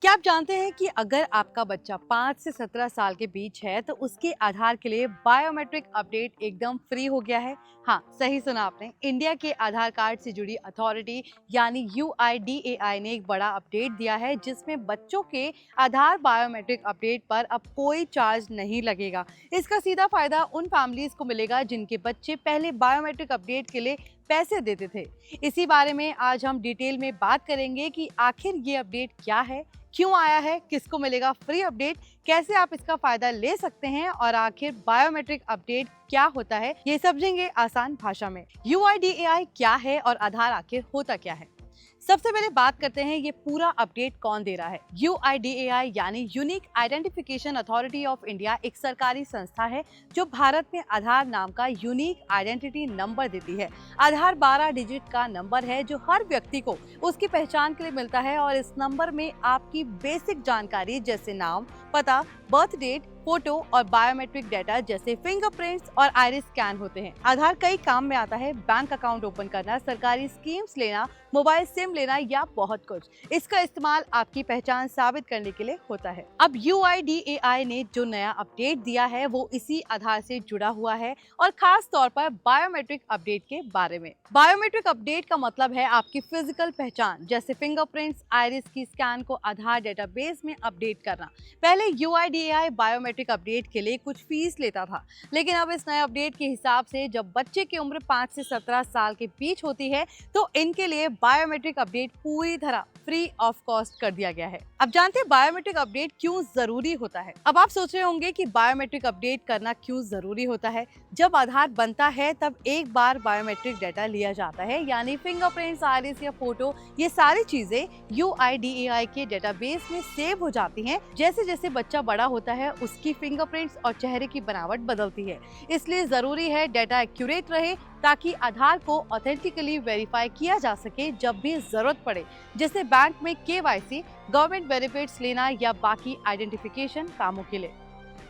क्या आप जानते हैं कि अगर आपका बच्चा 5 से 17 साल के बीच है तो उसके आधार के लिए बायोमेट्रिक अपडेट एकदम फ्री हो गया है। हाँ, सही सुना आपने। इंडिया के आधार कार्ड से जुड़ी अथॉरिटी यानी UIDAI ने एक बड़ा अपडेट दिया है जिसमें बच्चों के आधार बायोमेट्रिक अपडेट पर अब कोई चार्ज नहीं लगेगा। इसका सीधा फायदा उन फैमिलीज को मिलेगा जिनके बच्चे पहले बायोमेट्रिक अपडेट के लिए पैसे देते थे। इसी बारे में आज हम डिटेल में बात करेंगे कि आखिर ये अपडेट क्या है, क्यों आया है, किसको मिलेगा फ्री अपडेट, कैसे आप इसका फायदा ले सकते हैं और आखिर बायोमेट्रिक अपडेट क्या होता है, ये समझेंगे आसान भाषा में। UIDAI क्या है और आधार आखिर होता क्या है। सबसे पहले बात करते हैं ये पूरा अपडेट कौन दे रहा है। UIDAI यानी unique identification authority of India एक सरकारी संस्था है जो भारत में आधार नाम का यूनिक आइडेंटिटी नंबर देती है। आधार 12 डिजिट का नंबर है जो हर व्यक्ति को उसकी पहचान के लिए मिलता है और इस नंबर में आपकी बेसिक जानकारी जैसे नाम, पता, बर्थ डेट, फोटो और बायोमेट्रिक डेटा जैसे फिंगरप्रिंट्स और आइरिस स्कैन होते हैं। आधार कई काम में आता है, बैंक अकाउंट ओपन करना, सरकारी स्कीम्स लेना, मोबाइल सिम लेना या बहुत कुछ। इसका इस्तेमाल आपकी पहचान साबित करने के लिए होता है। अब UIDAI ने जो नया अपडेट दिया है वो इसी आधार से जुड़ा हुआ है और खास तौर पर बायोमेट्रिक अपडेट के बारे में। बायोमेट्रिक अपडेट का मतलब है आपकी फिजिकल पहचान जैसे फिंगरप्रिंट्स, आइरिस की स्कैन को आधार डेटाबेस में अपडेट करना। पहले UIDAI बायोमेट्रिक अपडेट के लिए कुछ फीस लेता था, लेकिन अब इस नए अपडेट के हिसाब से जब बच्चे की उम्र 5 से 17 साल के बीच होती है तो इनके लिए बायोमेट्रिक अपडेट पूरी तरह फ्री ऑफ कॉस्ट कर दिया गया है। अब जानते हैं बायोमेट्रिक अपडेट क्यों जरूरी होता है। अब आप सोच रहे होंगे कि बायोमेट्रिक अपडेट करना क्यों जरूरी होता है। जब आधार बनता है तब एक बार बायोमेट्रिक डेटा लिया जाता है, यानी फिंगरप्रिंट्स, आइरिस या फोटो, ये सारी चीजें UIDAI के डेटाबेस में सेव हो जाती हैं। जैसे जैसे बच्चा बड़ा होता है उसकी फिंगरप्रिंट्स और चेहरे की बनावट बदलती है, इसलिए जरूरी है डेटा एक्यूरेट रहे ताकि आधार को ऑथेंटिकली वेरीफाई किया जा सके जब भी जरूरत पड़े, जैसे बैंक में KYC, गवर्नमेंट बेनिफिट्स लेना या बाकी आइडेंटिफिकेशन कामों के लिए।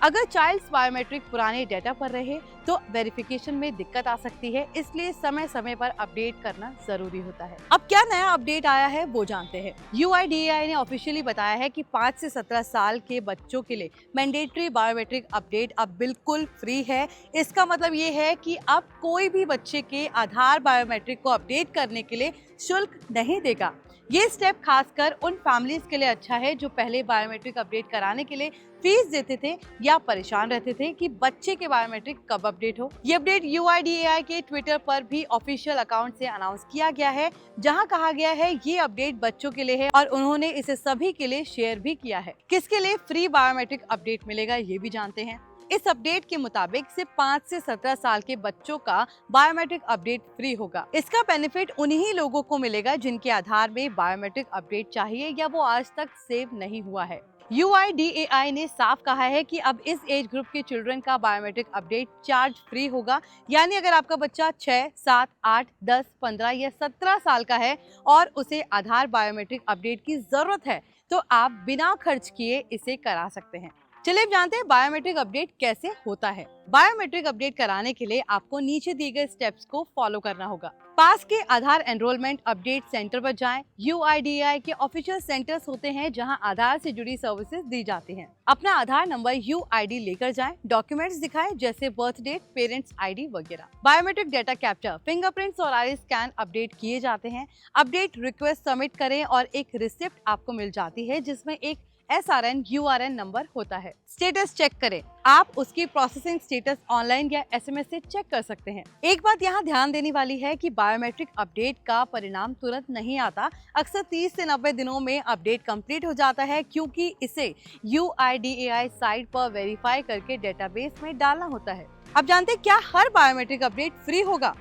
अगर चाइल्ड्स बायोमेट्रिक पुराने डेटा पर रहे तो वेरिफिकेशन में दिक्कत आ सकती है, इसलिए समय समय पर अपडेट करना जरूरी होता है। अब क्या नया अपडेट आया है वो जानते हैं। UIDAI ने ऑफिशियली बताया है कि 5 से 17 साल के बच्चों के लिए मैंडेटरी बायोमेट्रिक अपडेट अब बिल्कुल फ्री है। इसका मतलब ये है कि अब कोई भी बच्चे के आधार बायोमेट्रिक को अपडेट करने के लिए शुल्क नहीं देगा। ये स्टेप खासकर उन फैमिलीज के लिए अच्छा है जो पहले बायोमेट्रिक अपडेट कराने के लिए फीस देते थे या परेशान रहते थे कि बच्चे के बायोमेट्रिक कब अपडेट हो। ये अपडेट UIDAI के ट्विटर पर भी ऑफिशियल अकाउंट से अनाउंस किया गया है, जहां कहा गया है ये अपडेट बच्चों के लिए है और उन्होंने इसे सभी के लिए शेयर भी किया है। किसके लिए फ्री बायोमेट्रिक अपडेट मिलेगा ये भी जानते हैं। इस अपडेट के मुताबिक सिर्फ 5 से 17 साल के बच्चों का बायोमेट्रिक अपडेट फ्री होगा। इसका बेनिफिट उन्हीं लोगों को मिलेगा जिनके आधार में बायोमेट्रिक अपडेट चाहिए या वो आज तक सेव नहीं हुआ है। UIDAI ने साफ कहा है कि अब इस एज ग्रुप के चिल्ड्रन का बायोमेट्रिक अपडेट चार्ज फ्री होगा, यानी अगर आपका बच्चा 6, 7, 8, 10, 15 या 17 साल का है और उसे आधार बायोमेट्रिक अपडेट की जरूरत है तो आप बिना खर्च किए इसे करा सकते हैं। चलिए अब जानते हैं बायोमेट्रिक अपडेट कैसे होता है। बायोमेट्रिक अपडेट कराने के लिए आपको नीचे दिए गए स्टेप्स को फॉलो करना होगा। पास के आधार एनरोलमेंट अपडेट सेंटर पर जाएं। UIDAI के ऑफिशियल सेंटर्स होते हैं जहां आधार से जुड़ी सर्विसेज दी जाती हैं। अपना आधार नंबर UID लेकर जाएं। डॉक्यूमेंट्स दिखाएं जैसे बर्थ डेट, पेरेंट्स ID वगैरह। बायोमेट्रिक डेटा कैप्चर, फिंगरप्रिंट्स और आइरिस स्कैन अपडेट किए जाते हैं। अपडेट रिक्वेस्ट सबमिट करें और एक रिसिप्ट आपको मिल जाती है जिसमें एक SRN URN नंबर होता है। स्टेटस चेक करें। आप उसकी प्रोसेसिंग स्टेटस ऑनलाइन या SMS से चेक कर सकते हैं। एक बात यहाँ ध्यान देने वाली है कि बायोमेट्रिक अपडेट का परिणाम तुरंत नहीं आता। अक्सर 30 से 90 दिनों में अपडेट कंप्लीट हो जाता है क्योंकि इसे UIDAI साइट पर वेरीफाई करके डेटाबेस में डालना होता है। अब जानते हैं क्या हर बायोमेट्रिक अपडेट फ्री होगा।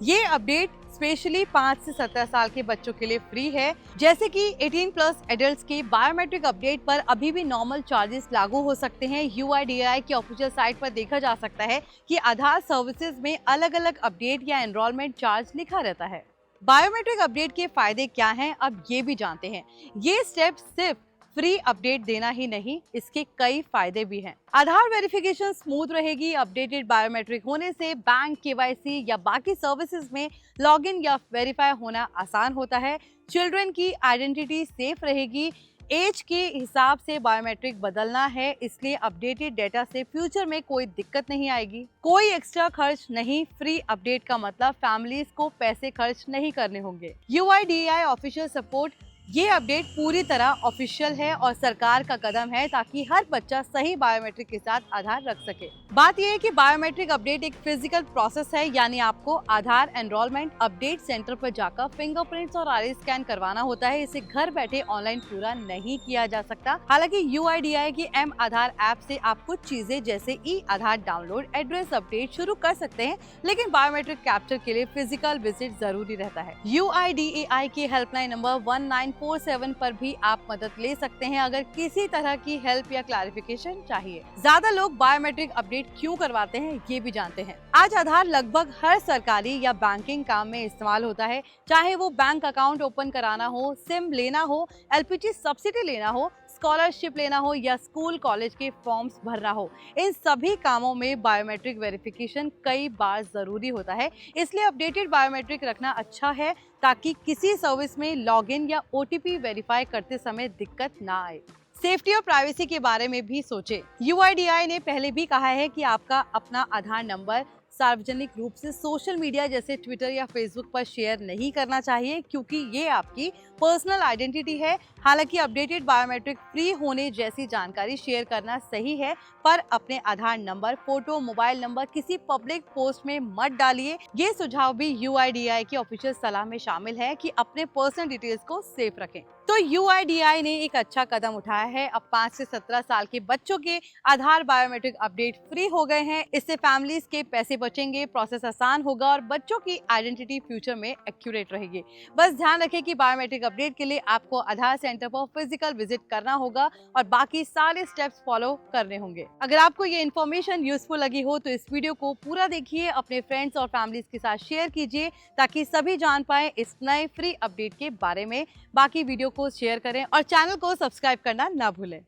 ये अपडेट स्पेशली 5 से 17 साल के बच्चों के लिए फ्री है। जैसे कि 18+ एडल्ट्स के बायोमेट्रिक अपडेट पर अभी भी नॉर्मल चार्जेस लागू हो सकते हैं। UIDAI की ऑफिशियल साइट पर देखा जा सकता है कि आधार सर्विसेज में अलग अलग अपडेट या एनरोलमेंट चार्ज लिखा रहता है। बायोमेट्रिक अपडेट के फायदे क्या हैं, अब ये भी जानते हैं। ये स्टेप सिर्फ फ्री अपडेट देना ही नहीं, इसके कई फायदे भी हैं। आधार वेरिफिकेशन स्मूथ रहेगी। अपडेटेड बायोमेट्रिक होने से बैंक, KYC या बाकी सर्विसेज में लॉगिन या वेरीफाई होना आसान होता है। चिल्ड्रन की आइडेंटिटी सेफ रहेगी। एज के हिसाब से बायोमेट्रिक बदलना है, इसलिए अपडेटेड डेटा से फ्यूचर में कोई दिक्कत नहीं आएगी। कोई एक्स्ट्रा खर्च नहीं, फ्री अपडेट का मतलब फैमिलीज को पैसे खर्च नहीं करने होंगे। UIDAI ऑफिशियल सपोर्ट, ये अपडेट पूरी तरह ऑफिशियल है और सरकार का कदम है ताकि हर बच्चा सही बायोमेट्रिक के साथ आधार रख सके। बात यह है कि बायोमेट्रिक अपडेट एक फिजिकल प्रोसेस है, यानी आपको आधार एनरोलमेंट अपडेट सेंटर पर जाकर फिंगरप्रिंट्स और आईरिस स्कैन करवाना होता है। इसे घर बैठे ऑनलाइन पूरा नहीं किया जा सकता। हालांकि UIDAI की M आधार ऐप से आप कुछ चीजें जैसे आधार डाउनलोड, एड्रेस अपडेट शुरू कर सकते हैं, लेकिन बायोमेट्रिक कैप्चर के लिए फिजिकल विजिट जरूरी रहता है। UIDAI के हेल्पलाइन नंबर 1947 पर भी आप मदद ले सकते हैं अगर किसी तरह की हेल्प या क्लैरिफिकेशन चाहिए। ज्यादा लोग बायोमेट्रिक अपडेट क्यों करवाते हैं ये भी जानते हैं। आज आधार लगभग हर सरकारी या बैंकिंग काम में इस्तेमाल होता है, चाहे वो बैंक अकाउंट ओपन कराना हो, सिम लेना हो, LPG सब्सिडी लेना हो, स्कॉलरशिप लेना हो या स्कूल कॉलेज के फॉर्म्स भरना हो। इन सभी कामों में बायोमेट्रिक वेरिफिकेशन कई बार जरूरी होता है, इसलिए अपडेटेड बायोमेट्रिक रखना अच्छा है ताकि किसी सर्विस में लॉगिन या OTP वेरीफाई करते समय दिक्कत ना आए। सेफ्टी और प्राइवेसी के बारे में भी सोचें। UIDAI ने पहले भी कहा है कि आपका अपना आधार नंबर सार्वजनिक रूप से सोशल मीडिया जैसे ट्विटर या फेसबुक पर शेयर नहीं करना चाहिए, क्योंकि ये आपकी पर्सनल आइडेंटिटी है। हालांकि अपडेटेड बायोमेट्रिक फ्री होने जैसी जानकारी शेयर करना सही है, पर अपने आधार नंबर, फोटो, मोबाइल नंबर किसी पब्लिक पोस्ट में मत डालिए। ये सुझाव भी UIDAI की ऑफिशियल सलाह में शामिल है कि अपने पर्सनल डिटेल्स को सेफ रखें। तो UIDAI ने एक अच्छा कदम उठाया है। अब 5 से 17 साल के बच्चों के आधार बायोमेट्रिक अपडेट फ्री हो गए हैं। इससे फैमिलीज के पैसे बचेंगे, प्रोसेस आसान होगा और बच्चों की आइडेंटिटी फ्यूचर में एक्यूरेट रहेगी। बस ध्यान रखें कि बायोमेट्रिक अपडेट के लिए आपको आधार सेंटर पर फिजिकल विजिट करना होगा और बाकी सारे स्टेप्स फॉलो करने होंगे। अगर आपको ये इन्फॉर्मेशन यूजफुल लगी हो तो इस वीडियो को पूरा देखिए, अपने फ्रेंड्स और फैमिलीज के साथ शेयर कीजिए ताकि सभी जान पाए इस नए फ्री अपडेट के बारे में। बाकी वीडियो को शेयर करें और चैनल को सब्सक्राइब करना ना भूलें।